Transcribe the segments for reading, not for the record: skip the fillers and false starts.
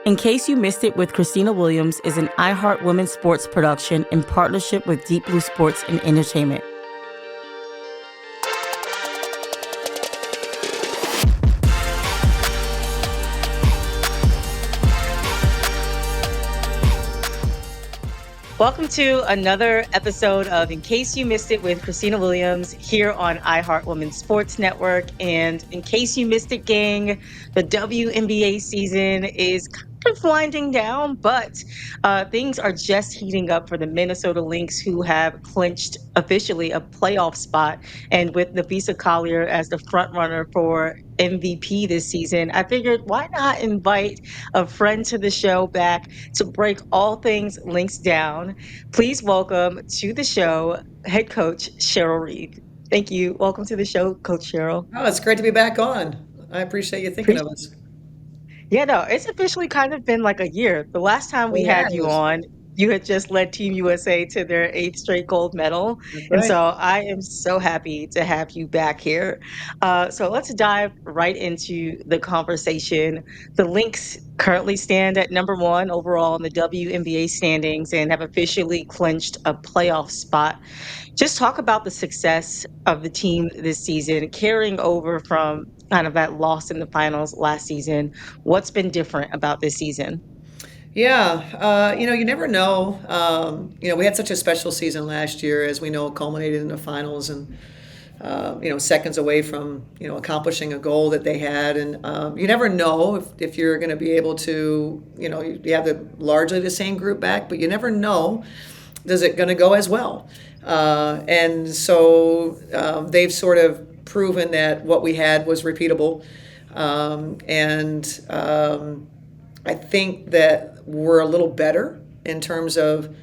In Case You Missed It with Khristina Williams is an iHeart Women's Sports production in partnership with Deep Blue Sports and Entertainment. Welcome to another episode of In Case You Missed It with Khristina Williams here on iHeart Women's Sports Network. And in case you missed it, gang, the WNBA season is kind of winding down, but things are just heating up for the Minnesota Lynx, who have clinched officially a playoff spot. And with Napheesa Collier as the front runner for MVP this season, I figured why not invite a friend to the show back to break all things Lynx down. Please welcome to the show head coach Cheryl Reeve. Thank you. Welcome to the show, Coach Cheryl. Oh, it's great to be back on. I appreciate you thinking of us. Yeah, no, it's officially kind of been like a year. The last time we It had you has. on, you had just led Team USA to their eighth straight gold medal. That's And right. so I am so happy to have you back here. So let's dive right into the conversation. The Lynx currently stand at number one overall in the WNBA standings and have officially clinched a playoff spot. Just talk about the success of the team this season, carrying over from kind of that loss in the finals last season. What's been different about this season? Yeah, you never know. We had such a special season last year, as we know, culminated in the finals, and seconds away from accomplishing a goal that they had, and you never know if you're going to be able to. You have largely the same group back, but you never know. Does it going to go as well? And so they've sort of proven that what we had was repeatable, and I think that we're a little better in terms of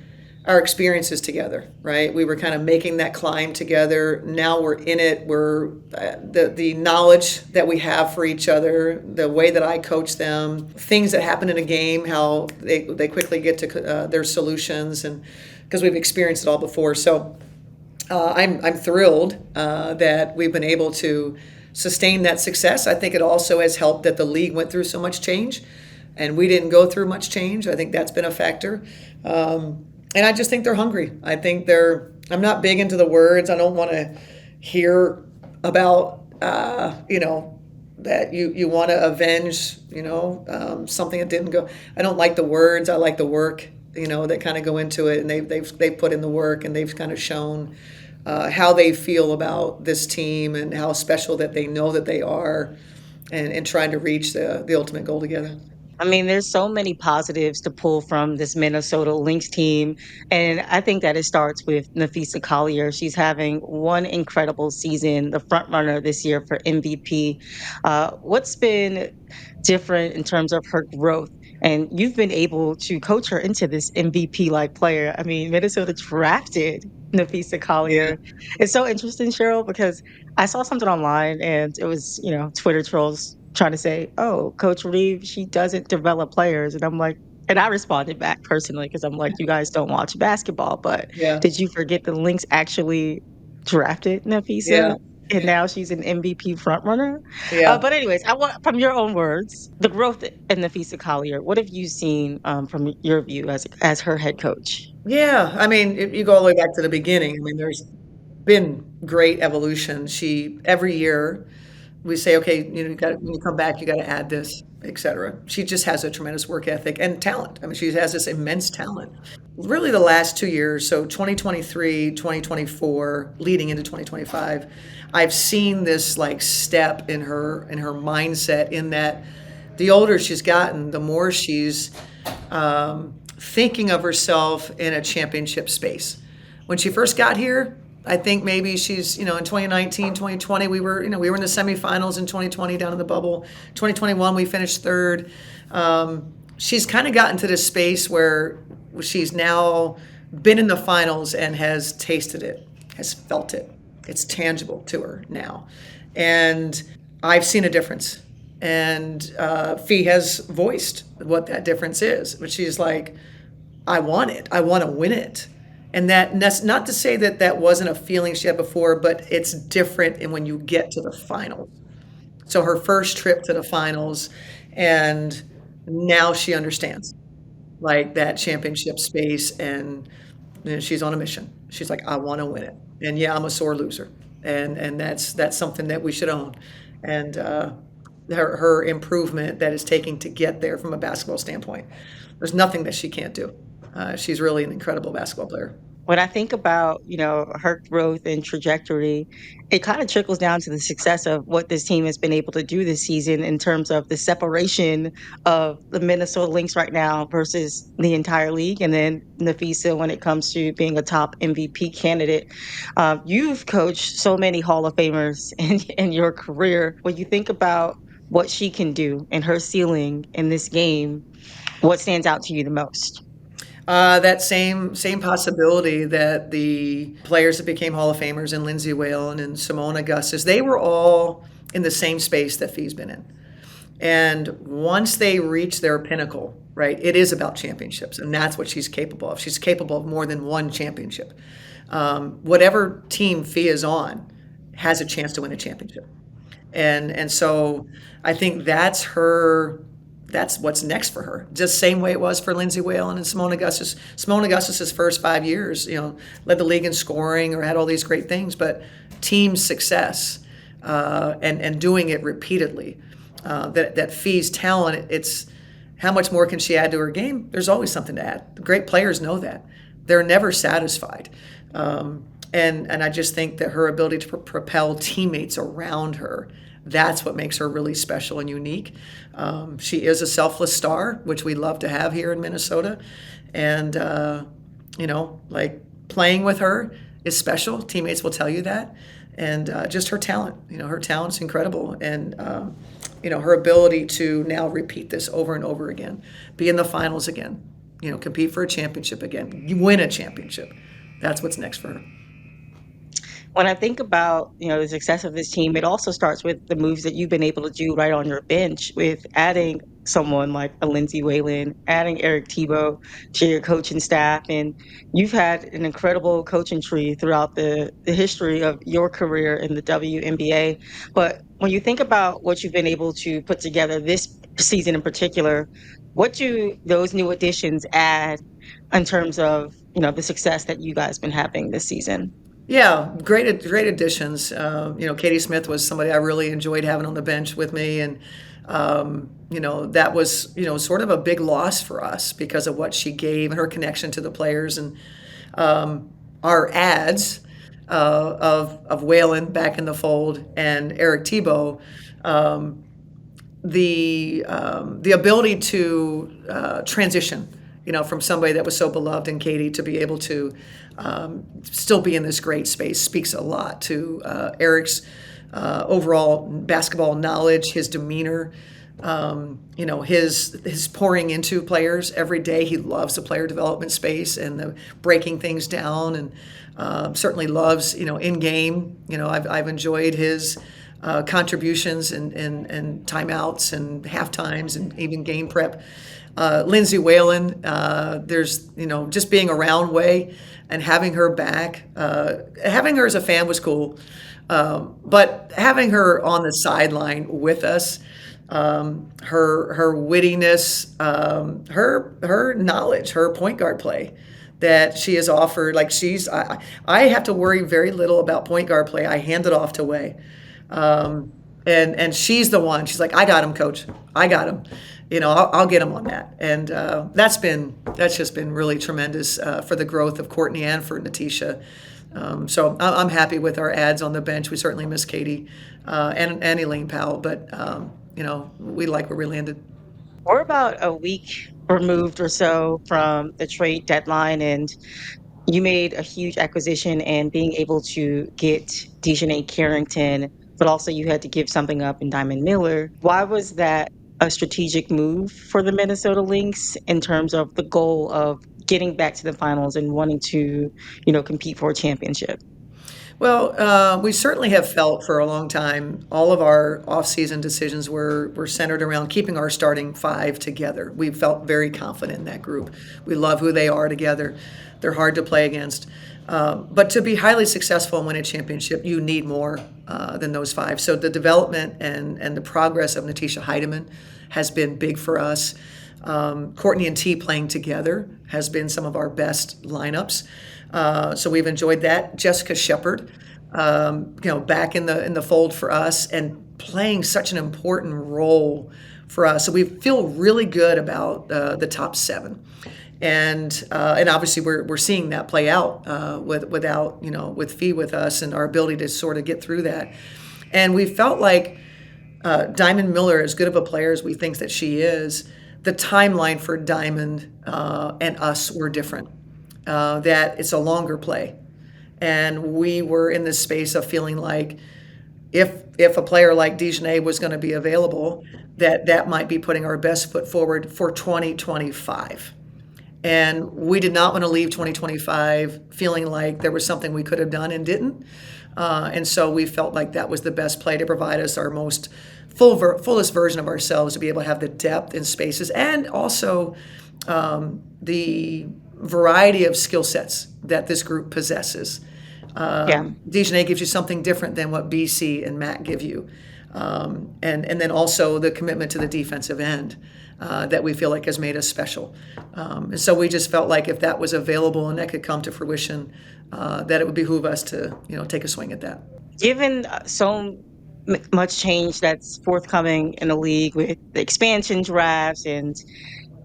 our experiences together, right? We were kind of making that climb together. Now we're in it. We're the knowledge that we have for each other, the way that I coach them, things that happen in a game, how they quickly get to their solutions, and because we've experienced it all before. So I'm thrilled that we've been able to sustain that success. I think it also has helped that the league went through so much change, and we didn't go through much change. I think that's been a factor. And I just think they're hungry. I think I'm not big into the words. I don't want to hear about, that you want to avenge, something that didn't go. I don't like the words. I like the work, that kind of go into it. And they've put in the work, and they've kind of shown how they feel about this team and how special that they know that they are, and trying to reach the ultimate goal together. I mean, there's so many positives to pull from this Minnesota Lynx team. And I think that it starts with Napheesa Collier. She's having one incredible season, the front runner this year for MVP. What's been different in terms of her growth? And you've been able to coach her into this MVP like player. I mean, Minnesota drafted Napheesa Yeah. Collier. It's so interesting, Cheryl, because I saw something online and it was, Twitter trolls trying to say, "Oh, Coach Reeve, she doesn't develop players." And I'm like, and I responded back personally because I'm like, you guys don't watch basketball, but Yeah. did you forget the Lynx actually drafted Yeah. Napheesa? And now she's an MVP frontrunner. Yeah. But anyways, I want from your own words, the growth in Napheesa Collier. What have you seen from your view as her head coach? Yeah, I mean, if you go all the way back to the beginning, I mean, there's been great evolution. Every year, we say, okay, when you come back, you got to add this, etc. She just has a tremendous work ethic and talent. I mean, she has this immense talent. Really, the last 2 years, so 2023, 2024, leading into 2025, I've seen this like step in her mindset. In that, the older she's gotten, the more she's thinking of herself in a championship space. When she first got here, I think maybe she's, in 2019, 2020, we were in the semifinals in 2020 down in the bubble. 2021, we finished third. She's kind of gotten to this space where she's now been in the finals and has tasted it, has felt it. It's tangible to her now. And I've seen a difference. And Fee has voiced what that difference is. But she's like, I want it. I want to win it. And that's not to say that that wasn't a feeling she had before, but it's different and when you get to the finals. So her first trip to the finals, and Now she understands like that championship space, and she's on a mission. She's like, I want to win it, and yeah, I'm a sore loser, and that's something that we should own, and her improvement that is taking to get there from a basketball standpoint. There's nothing that she can't do. She's really an incredible basketball player. When I think about, her growth and trajectory, it kind of trickles down to the success of what this team has been able to do this season in terms of the separation of the Minnesota Lynx right now versus the entire league, and then Napheesa when it comes to being a top MVP candidate. You've coached so many Hall of Famers in your career. When you think about what she can do and her ceiling in this game, what stands out to you the most? That same possibility that the players that became Hall of Famers and Lindsay Whalen and Simone Augustus, they were all in the same space that Fee's been in. And once they reach their pinnacle, right, it is about championships, and that's what she's capable of. She's capable of more than one championship. Whatever team Fee is on has a chance to win a championship. And so I think that's what's next for her. Just same way it was for Lindsay Whalen and Simone Augustus. Simone Augustus's first 5 years, led the league in scoring or had all these great things, but team success and doing it repeatedly. That Fee's talent, it's how much more can she add to her game? There's always something to add. Great players know that. They're never satisfied. And I just think that her ability to propel teammates around her, that's what makes her really special and unique. She is a selfless star, which we love to have here in Minnesota. And, like playing with her is special. Teammates will tell you that. And just her talent, her talent's incredible. And, her ability to now repeat this over and over again, be in the finals again, compete for a championship again, you win a championship. That's what's next for her. When I think about, the success of this team, it also starts with the moves that you've been able to do right on your bench with adding someone like a Lindsay Whalen, adding Eric Tebow to your coaching staff. And you've had an incredible coaching tree throughout the history of your career in the WNBA. But when you think about what you've been able to put together this season in particular, what do those new additions add in terms of, the success that you guys been having this season? Yeah, great additions. Katie Smith was somebody I really enjoyed having on the bench with me, and that was sort of a big loss for us because of what she gave and her connection to the players, and our ads of Whalen back in the fold and Eric Tebow. The ability to transition, from somebody that was so beloved in Katie to be able to still be in this great space speaks a lot to Eric's overall basketball knowledge, his demeanor, his pouring into players every day. He loves the player development space and the breaking things down, and certainly loves in game. I've enjoyed his contributions and timeouts and half times and even game prep. Lindsay Whalen, there's just being around Way and having her back. Having her as a fan was cool, but having her on the sideline with us, her wittiness, her knowledge, her point guard play that she has offered. Like I have to worry very little about point guard play. I hand it off to Way. And she's the one. She's like, I got him, coach. I got him. I'll get him on that. And that's just been really tremendous for the growth of Courtney and for Natisha. So I'm happy with our ads on the bench. We certainly miss Katie and Elaine Powell, but we like where we landed. We're about a week removed or so from the trade deadline, and you made a huge acquisition and being able to get Dijonai Carrington, but also you had to give something up in Diamond Miller. Why was that a strategic move for the Minnesota Lynx in terms of the goal of getting back to the finals and wanting to, compete for a championship? Well, we certainly have felt for a long time all of our off-season decisions were centered around keeping our starting five together. We felt very confident in that group. We love who they are together. They're hard to play against. But to be highly successful and win a championship, you need more than those five. So the development and the progress of Natisha Hiedeman has been big for us. Courtney and T playing together has been some of our best lineups. So we've enjoyed that. Jessica Shepard, back in the fold for us and playing such an important role for us. So we feel really good about the top seven, and obviously we're seeing that play out with Fee with us and our ability to sort of get through that. And we felt like Diamond Miller, as good of a player as we think that she is, the timeline for Diamond and us were different. That it's a longer play, and we were in this space of feeling like if a player like Dijonai was going to be available, that might be putting our best foot forward for 2025. And we did not want to leave 2025 feeling like there was something we could have done and didn't. And so we felt like that was the best play to provide us our most fullest version of ourselves, to be able to have the depth in spaces and also the variety of skill sets that this group possesses. Yeah. Dijonai gives you something different than what BC and Matt give you. And then also the commitment to the defensive end that we feel like has made us special. And so we just felt like if that was available and that could come to fruition, that it would behoove us to take a swing at that. Given much change that's forthcoming in the league with the expansion drafts and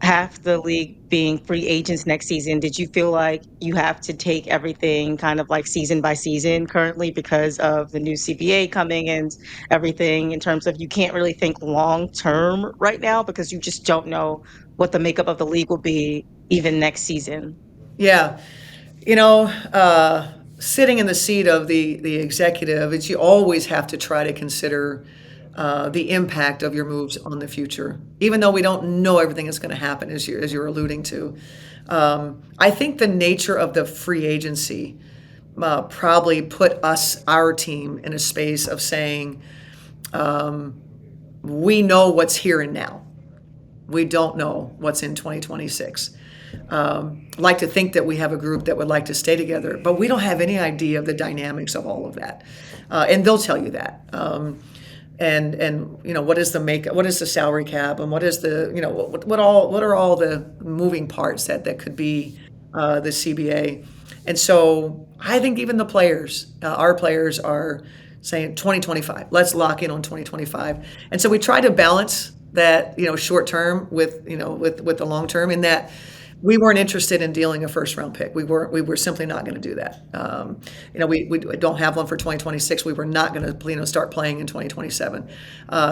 half the league being free agents next season, did you feel like you have to take everything kind of like season by season currently because of the new CBA coming and everything, in terms of you can't really think long term right now because you just don't know what the makeup of the league will be even next season? Yeah. Sitting in the seat of the executive, you always have to try to consider the impact of your moves on the future, even though we don't know everything that's going to happen, as you're alluding to. I think the nature of the free agency probably put our team, in a space of saying, we know what's here and now. We don't know what's in 2026. Like to think that we have a group that would like to stay together, but we don't have any idea of the dynamics of all of that. And they'll tell you that. And what is the salary cap, and what is what are all the moving parts that could be the CBA. And so I think even the players, our players, are saying 2025. Let's lock in on 2025. And so we try to balance that short term with the long term, in that we weren't interested in dealing a first round pick. We were simply not going to do that. We don't have one for 2026. We were not going to start playing in 2027.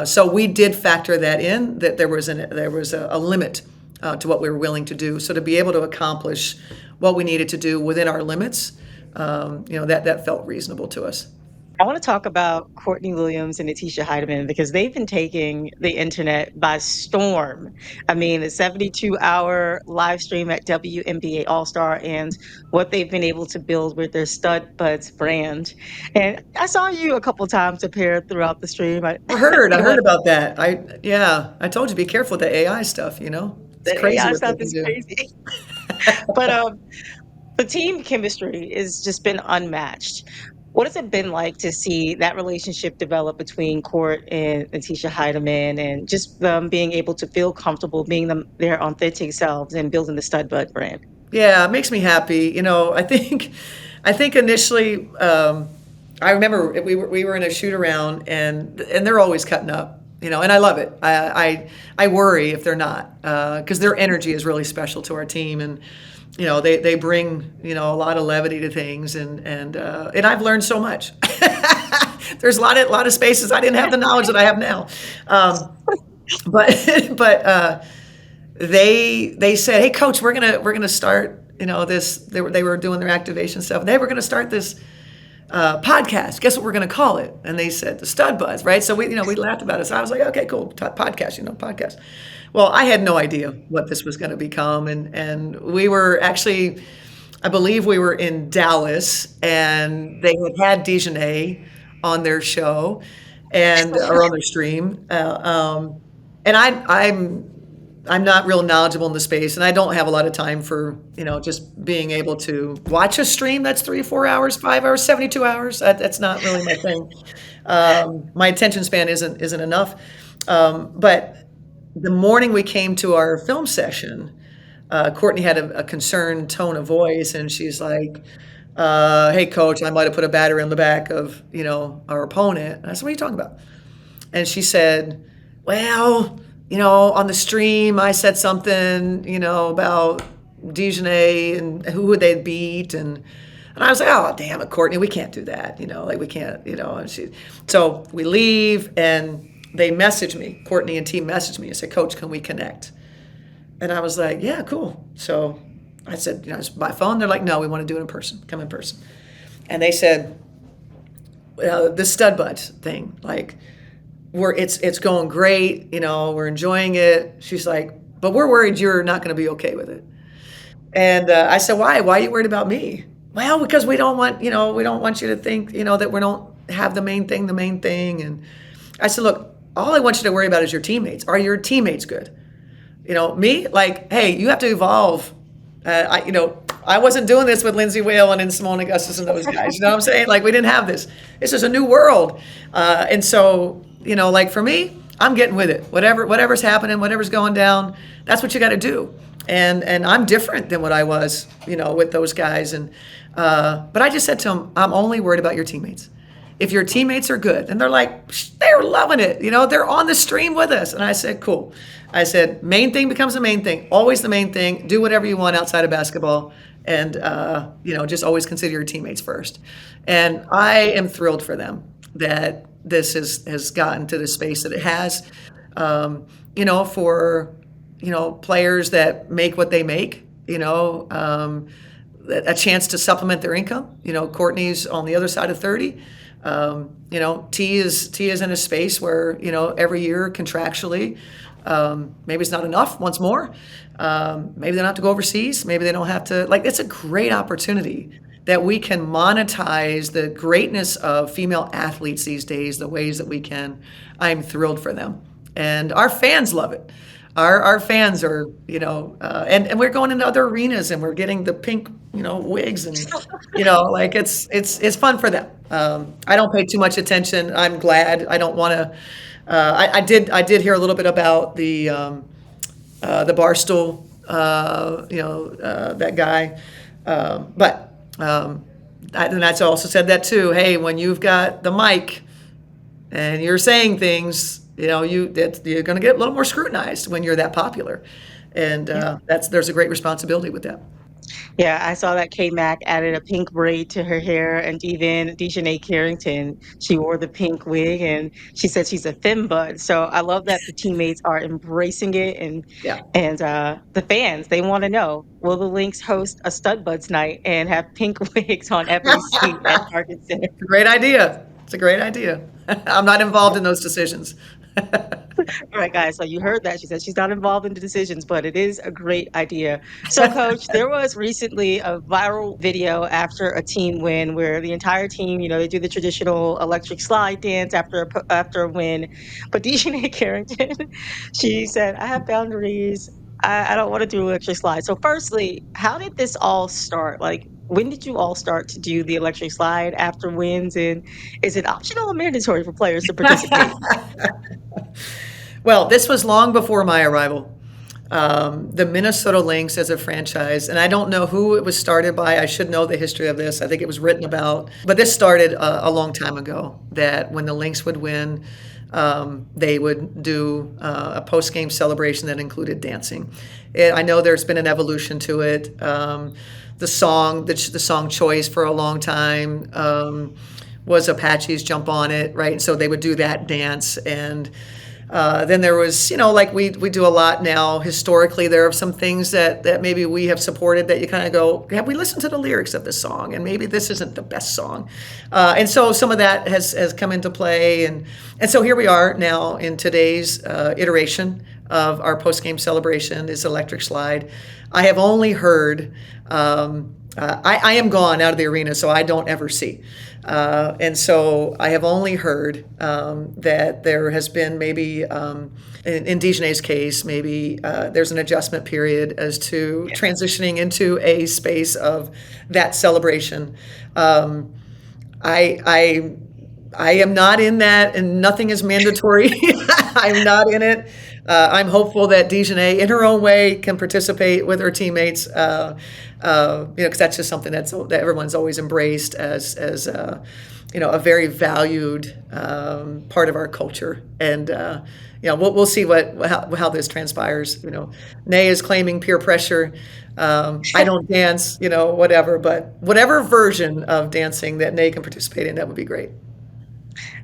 So we did factor that in, that there was a limit to what we were willing to do. So to be able to accomplish what we needed to do within our limits, that felt reasonable to us. I want to talk about Courtney Williams and Natisha Hiedeman because they've been taking the internet by storm. I mean, the 72-hour live stream at WNBA All-Star and what they've been able to build with their Studbudz brand. And I saw you a couple times appear throughout the stream. I It was heard about that. I told you, be careful with the AI stuff. It's the crazy AI what they stuff can is do. crazy. But the team chemistry has just been unmatched. What has it been like to see that relationship develop between Court and Natisha Hiedeman, and just them being able to feel comfortable being their authentic selves and building the Studbud brand? Yeah, it makes me happy. I think initially, I remember we were in a shoot around, and they're always cutting up. And I love it. I worry if they're not, because their energy is really special to our team, and they bring a lot of levity to things, and I've learned so much. There's a lot of spaces I didn't have the knowledge that I have now, but they said, "Hey, coach, we're gonna start this." They were doing their activation stuff. They were gonna start this podcast. Guess what we're going to call it? And they said the Studbudz, right? So we laughed about it. So I was like, okay, cool, podcast, podcast. Well, I had no idea what this was going to become, and we were actually I believe we were in Dallas, and they had Dijonai on their show and or on their stream. And I'm not real knowledgeable in the space, and I don't have a lot of time for just being able to watch a stream that's 3 or 4 hours, 5 hours, 72 hours. That's not really my thing. My attention span isn't enough. But the morning we came to our film session, Courtney had a concerned tone of voice, and she's like, "Hey, coach, I might have put a battery on the back of our opponent." And I said, "What are you talking about?" And she said, "Well, on the stream, I said something, about Dijonai and who would they beat, and I was like, oh, damn it, Courtney, we can't do that, like we can't, so we leave, and they message me, Courtney and team messaged me and said, Coach, can we connect? And I was like, yeah, cool. So I said, it's by phone. They're like, no, we want to do it in person. Come in person. And they said, the Studbudz thing, like, it's going great, we're enjoying it. She's like, but we're worried you're not going to be okay with it. And I said, why? Why are you worried about me? Well, because we don't want you to think, that we don't have the main thing. And I said, look, all I want you to worry about is your teammates. Are your teammates good? Me, like, hey, you have to evolve. I wasn't doing this with Lindsay Whalen and Simone Augustus and those guys. You know what I'm saying? Like, we didn't have this. This is a new world. And so, like for me, I'm getting with it. Whatever's happening, whatever's going down, that's what you got to do. And I'm different than what I was, with those guys. And but I just said to them, I'm only worried about your teammates. If your teammates are good, and they're like, they're loving it, they're on the stream with us. And I said, cool. I said, main thing becomes the main thing, always the main thing. Do whatever you want outside of basketball, and just always consider your teammates first. And I am thrilled for them that this has gotten to the space that it has. For players that make what they make, a chance to supplement their income. Courtney's on the other side of 30. T is in a space where every year contractually, maybe it's not enough once more. Maybe they don't have to go overseas. Maybe they don't have to, like, it's a great opportunity that we can monetize the greatness of female athletes these days, the ways that we can. I'm thrilled for them, and our fans love it. Our fans are, and we're going into other arenas, and we're getting the pink, wigs, and like it's fun for them. I don't pay too much attention. I'm glad. I don't want to. I did hear a little bit about the Barstool, that guy, but and I also said that too. Hey, when you've got the mic and you're saying things, you're going to get a little more scrutinized when you're that popular, and there's a great responsibility with that. Yeah, I saw that K Mac added a pink braid to her hair, and even Dijonai Carrington, she wore the pink wig, and she said she's a fembud. So I love that the teammates are embracing it, and Yeah, the fans, they want to know, will the Lynx host a Studbudz night and have pink wigs on every seat at Target Center? it's a great idea. It's a great idea. I'm not involved in those decisions. All right, guys. So you heard that. She said she's not involved in the decisions, but it is a great idea. So, Coach, there was recently a viral video after a team win where the entire team, they do the traditional electric slide dance after a win. But Dijonai Carrington, she said, I have boundaries. I don't want to do electric slide. So, firstly, how did this all start? Like, when did you all start to do the electric slide after wins? And is it optional or mandatory for players to participate? Well, this was long before my arrival. The Minnesota Lynx as a franchise, and I don't know who it was started by. I should know the history of this. I think it was written about, but this started a long time ago. That when the Lynx would win, they would do a post-game celebration that included dancing. I know there's been an evolution to it. The song choice for a long time was Apache's "Jump on It," right? And so they would do that dance, and then there was, like we do a lot now. Historically, there are some things that maybe we have supported that you kind of go, have we listened to the lyrics of this song? And maybe this isn't the best song. And so some of that has come into play. And so here we are now in today's iteration. of our post-game celebration is electric slide. I have only heard, I am gone out of the arena, so I don't ever see. And so I have only heard that there has been maybe, in Dijonai's case, maybe there's an adjustment period as to transitioning into a space of that celebration. I I am not in that, and nothing is mandatory. I'm not in it. I'm hopeful that Dijonai, in her own way, can participate with her teammates. Because that's just something that everyone's always embraced as a very valued part of our culture. And we'll see how this transpires. Nay is claiming peer pressure. I don't dance, whatever, but whatever version of dancing that Nay can participate in, that would be great.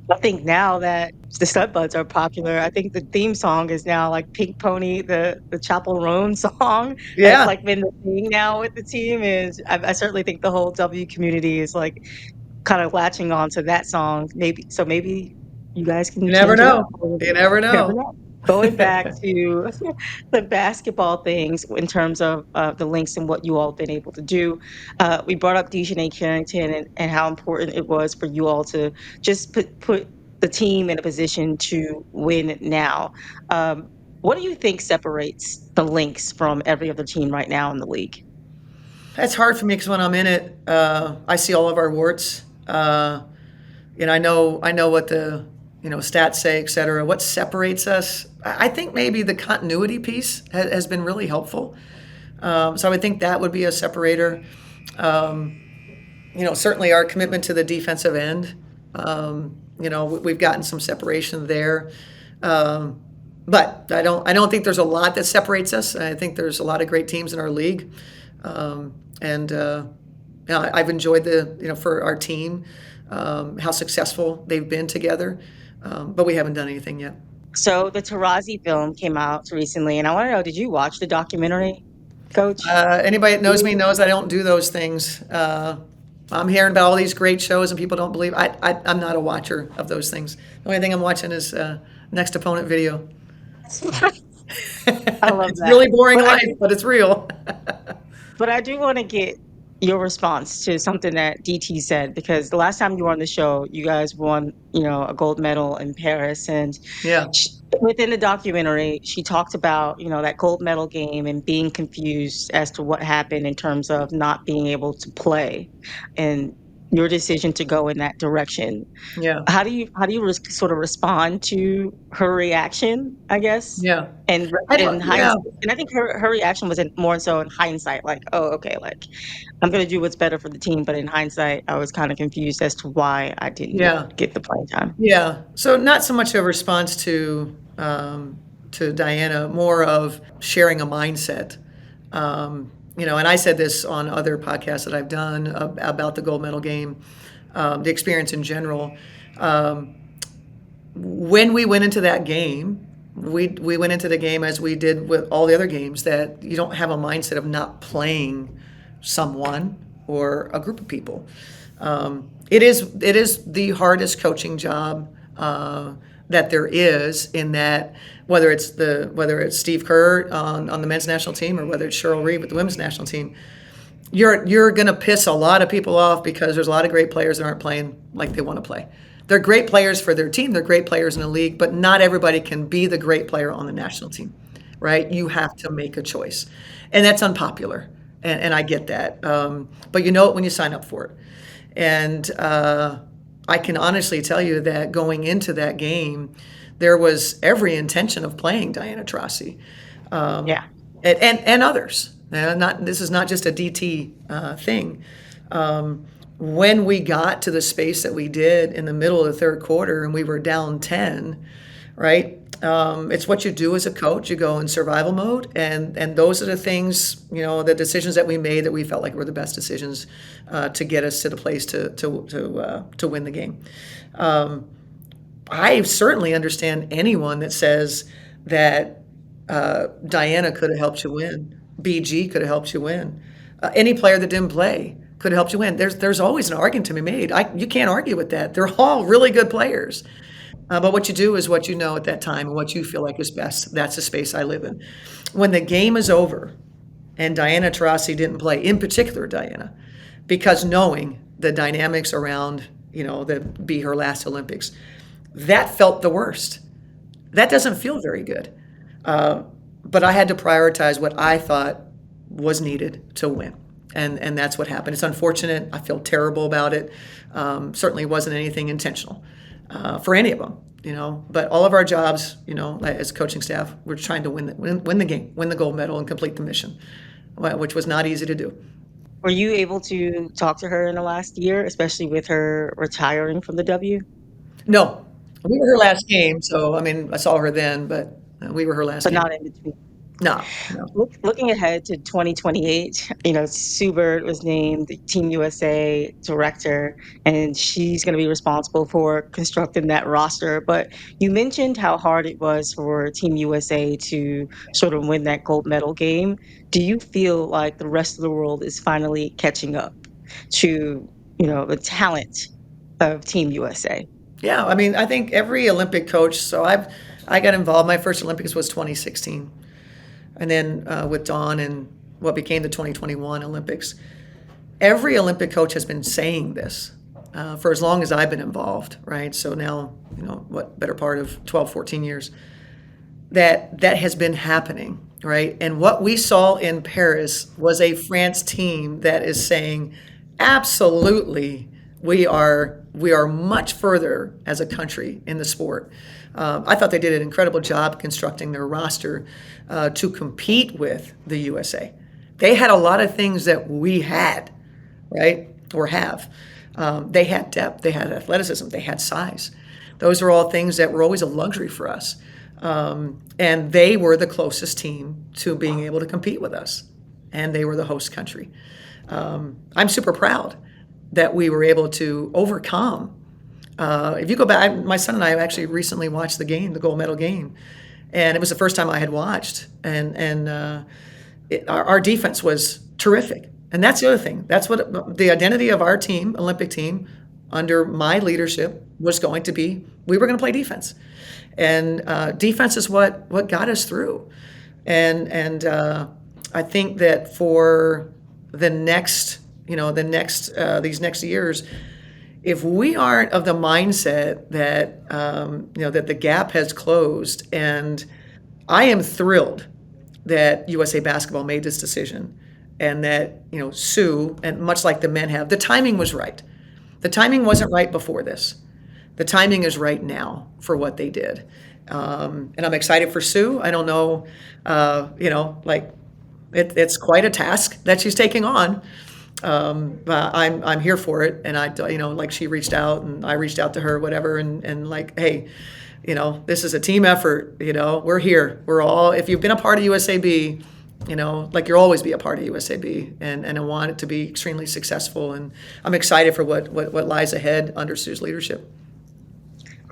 I think now that the Studbudz are popular, I think the theme song is now like Pink Pony, the Chapel Roan song. That's Yeah, like been the thing now with the team. Is I certainly think the whole W community is like kind of latching on to that song. Maybe you guys you can never change it up know. a little You bit. never You never know. know. Going back to the basketball things in terms of the links and what you all have been able to do, we brought up Dijonai Carrington and how important it was for you all to just put the team in a position to win now. Um, what do you think separates the Lynx from every other team right now in the league? That's hard for me because when I'm in it, I see all of our warts. And I know what the stats say, et cetera. What separates us? I think maybe the continuity piece has been really helpful. So I would think that would be a separator. Certainly our commitment to the defensive end. We've gotten some separation there. But I don't think there's a lot that separates us. I think there's a lot of great teams in our league. And I've enjoyed for our team, how successful they've been together. But we haven't done anything yet. So the Taurasi film came out recently, and I want to know, did you watch the documentary, Coach? Anybody that knows me knows I don't do those things. I'm hearing about all these great shows and people don't believe. I'm not a watcher of those things. The only thing I'm watching is next opponent video. I love It's that. really boring But I life, but it's real. but I do want to get your response to something that DT said, because the last time you were on the show, you guys won, a gold medal in Paris, and Yeah, sh within the documentary, she talked about, that gold medal game and being confused as to what happened in terms of not being able to play and your decision to go in that direction. yeah, How do you sort of respond to her reaction, I guess? yeah. And I in don't. Yeah, hindsight, and I think her reaction was more so in hindsight, like, oh, okay, like I'm gonna do what's better for the team. But in hindsight, I was kind of confused as to why I didn't yeah. get the playing time. Yeah. So not so much a response to Diana, more of sharing a mindset. And I said this on other podcasts that I've done about the gold medal game, the experience in general. Um, when we went into that game, we went into the game as we did with all the other games, that you don't have a mindset of not playing someone or a group of people. It is the hardest coaching job that there is, in that whether it's Steve Kerr on the men's national team, or whether it's Cheryl Reeve with the women's national team, you're going to piss a lot of people off because there's a lot of great players that aren't playing like they want to play. They're great players for their team. They're great players in the league, but not everybody can be the great player on the national team, right? You have to make a choice, and that's unpopular, and I get that. But you know it when you sign up for it. And I can honestly tell you that going into that game, there was every intention of playing Diana Taurasi, Yeah. and others. This is not just a DT thing. When we got to the space that we did in the middle of the third quarter and we were down 10, right? It's what you do as a coach. You go in survival mode, and those are the things, the decisions that we made that we felt like were the best decisions to get us to the place to win the game. I certainly understand anyone that says that Diana could have helped you win, BG could have helped you win, any player that didn't play could have helped you win. There's always an argument to be made. You can't argue with that. They're all really good players. But what you do is what you know at that time and what you feel like is best. That's the space I live in. When the game is over and Diana Taurasi didn't play, in particular Diana, because knowing the dynamics around, that be her last Olympics, that felt the worst. That doesn't feel very good. But I had to prioritize what I thought was needed to win. And that's what happened. It's unfortunate. I feel terrible about it. Certainly wasn't anything intentional for any of them, But all of our jobs, as coaching staff, we're trying to win the game, win the gold medal, and complete the mission, which was not easy to do. Were you able to talk to her in the last year, especially with her retiring from the W? No, we were her last game, so I mean, I saw her then, but we were her last But game. not in between. No, no. Looking ahead to 2028, Sue Bird was named the Team USA director, and she's going to be responsible for constructing that roster. But you mentioned how hard it was for Team USA to sort of win that gold medal game. Do you feel like the rest of the world is finally catching up to, the talent of Team USA? Yeah, I mean, I think every Olympic coach. So I got involved. My first Olympics was 2016, and then with Dawn and what became the 2021 Olympics. Every Olympic coach has been saying this for as long as I've been involved, right? So now, what better part of 12, 14 years that has been happening, right? And what we saw in Paris was a France team that is saying, absolutely, we are much further as a country in the sport. I thought they did an incredible job constructing their roster to compete with the USA. They had a lot of things that we had, right, or have. They had depth, they had athleticism, they had size. Those are all things that were always a luxury for us. And they were the closest team to being able to compete with us. And they were the host country. I'm super proud that we were able to overcome. If you go back, my son and I actually recently watched the game, the gold medal game, and it was the first time I had watched. And our defense was terrific. And that's the other thing. That's what the identity of our team, Olympic team, under my leadership was going to be. We were going to play defense, and defense is what got us through. And I think that for the next, these next years, if we aren't of the mindset that that the gap has closed, and I am thrilled that USA Basketball made this decision, and that Sue, and much like the men have, the timing was right. The timing wasn't right before this. The timing is right now for what they did, and I'm excited for Sue. I don't know, it's quite a task that she's taking on. But I'm here for it, and she reached out and I reached out to her, whatever, and hey, this is a team effort. We're here. We're all. If you've been a part of USAB, you'll always be a part of USAB, and I want it to be extremely successful. And I'm excited for what lies ahead under Sue's leadership.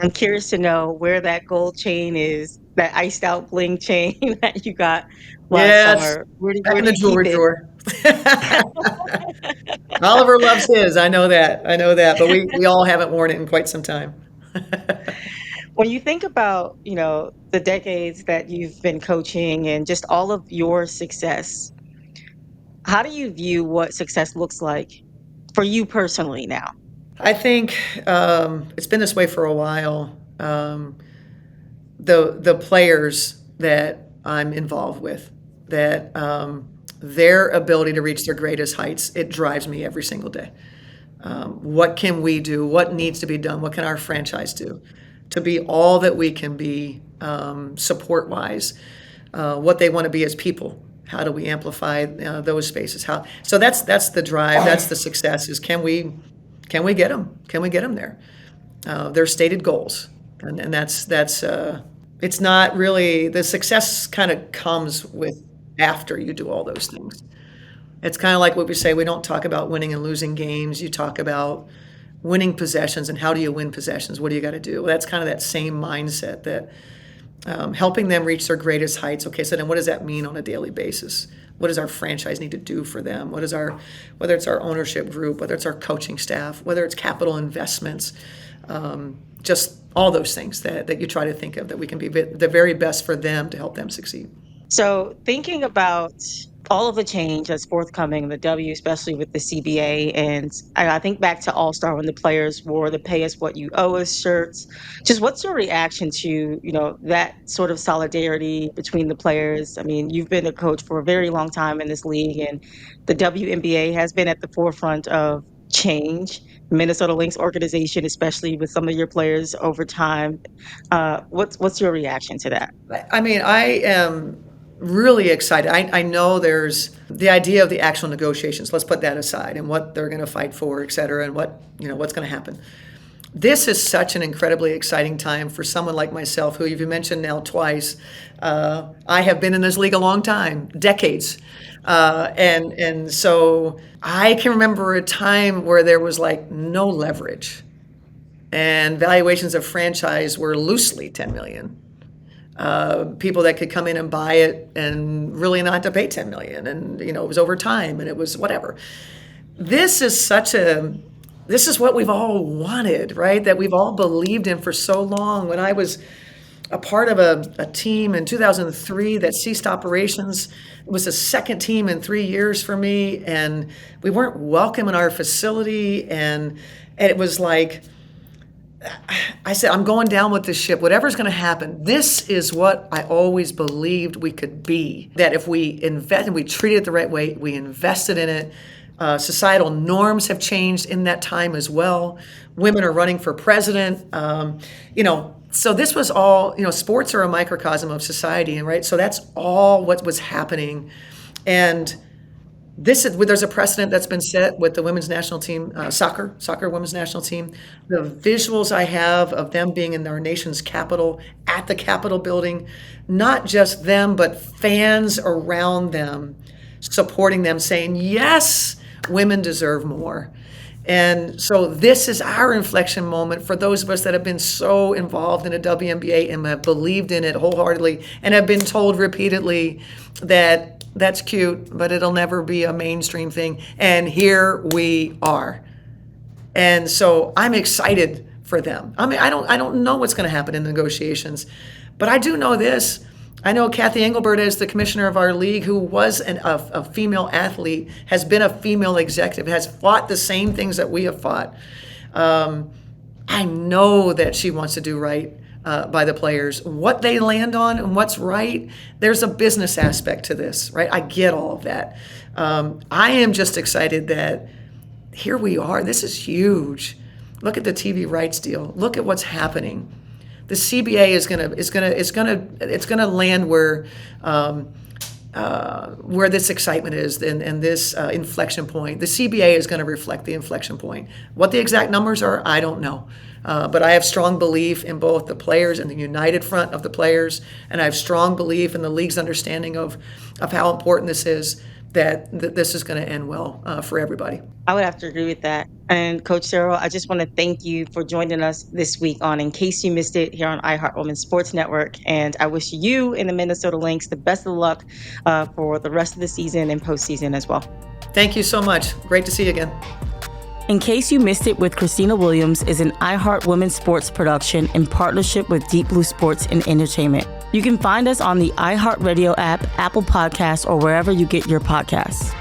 I'm curious to know where that gold chain is, that iced out bling chain that you got last Yes, summer. Where back in do the you keep jewelry it? drawer. Oliver loves his. I know that. But we all haven't worn it in quite some time. When you think about, the decades that you've been coaching and just all of your success, how do you view what success looks like for you personally now? I think it's been this way for a while. The players that I'm involved with, that their ability to reach their greatest heights, it drives me every single day. What can we do? What needs to be done? What can our franchise do to be all that we can be support-wise? What they want to be as people. How do we amplify those spaces? So that's the drive. That's the success. Is can we get them? Can we get them there? Their stated goals, and that's it's not really, the success kind of comes with after you do all those things. It's kind of like what we say. We don't talk about winning and losing games. You talk about winning possessions, and how do you win possessions? What do you got to do? Well, that's kind of that same mindset, that helping them reach their greatest heights. Okay, so then what does that mean on a daily basis? What does our franchise need to do for them? Whether it's our ownership group, whether it's our coaching staff, whether it's capital investments, just all those things that you try to think of, that we can be the very best for them to help them succeed. So thinking about all of the change that's forthcoming, the W, especially with the CBA, and I think back to All-Star when the players wore the "Pay Us What You Owe Us" shirts. Just what's your reaction to that sort of solidarity between the players? I mean, you've been a coach for a very long time in this league, and the WNBA has been at the forefront of change. Minnesota Lynx organization, especially with some of your players over time. What's your reaction to that? I mean, I am really excited. I know there's the idea of the actual negotiations. Let's put that aside and what they're going to fight for, et cetera, and what's going to happen. This is such an incredibly exciting time for someone like myself, who you've mentioned now twice. I have been in this league a long time, decades. And so I can remember a time where there was like no leverage, and valuations of franchise were loosely 10 million. People that could come in and buy it and really not have to pay 10 million. And, it was over time and it was whatever. This is what we've all wanted, right? That we've all believed in for so long. When I was a part of a team in 2003 that ceased operations, it was the second team in 3 years for me. And we weren't welcome in our facility. And it was like, I said, I'm going down with this ship. Whatever's going to happen, this is what I always believed we could be. That if we invest and we treat it the right way, we invested in it. Societal norms have changed in that time as well. Women are running for president. So this was all, sports are a microcosm of society, and right? So that's all what was happening. And there's a precedent that's been set with the women's national team, soccer women's national team. The visuals I have of them being in our nation's capital, at the Capitol building, not just them, but fans around them, supporting them, saying, yes, women deserve more. And so this is our inflection moment for those of us that have been so involved in the WNBA and have believed in it wholeheartedly and have been told repeatedly that that's cute, but it'll never be a mainstream thing. And here we are. And so I'm excited for them. I mean, I don't know what's going to happen in the negotiations, but I do know this. I know Kathy Engelbert, as the commissioner of our league, who was a female athlete, has been a female executive, has fought the same things that we have fought. I know that she wants to do right by the players. What they land on and what's right, there's a business aspect to this, right? I get all of that. I am just excited that here we are. This is huge. Look at the TV rights deal. Look at what's happening. The CBA is gonna land where this excitement is and this inflection point. The CBA is going to reflect the inflection point. What the exact numbers are, I don't know. But I have strong belief in both the players and the united front of the players, and I have strong belief in the league's understanding of how important this is, that this is going to end well for everybody. I would have to agree with that. And Coach Cheryl, I just want to thank you for joining us this week on In Case You Missed It here on iHeart Women's Sports Network. And I wish you and the Minnesota Lynx the best of luck for the rest of the season and postseason as well. Thank you so much. Great to see you again. In Case You Missed It with Khristina Williams is an iHeart Women's Sports production in partnership with Deep Blue Sports and Entertainment. You can find us on the iHeartRadio app, Apple Podcasts, or wherever you get your podcasts.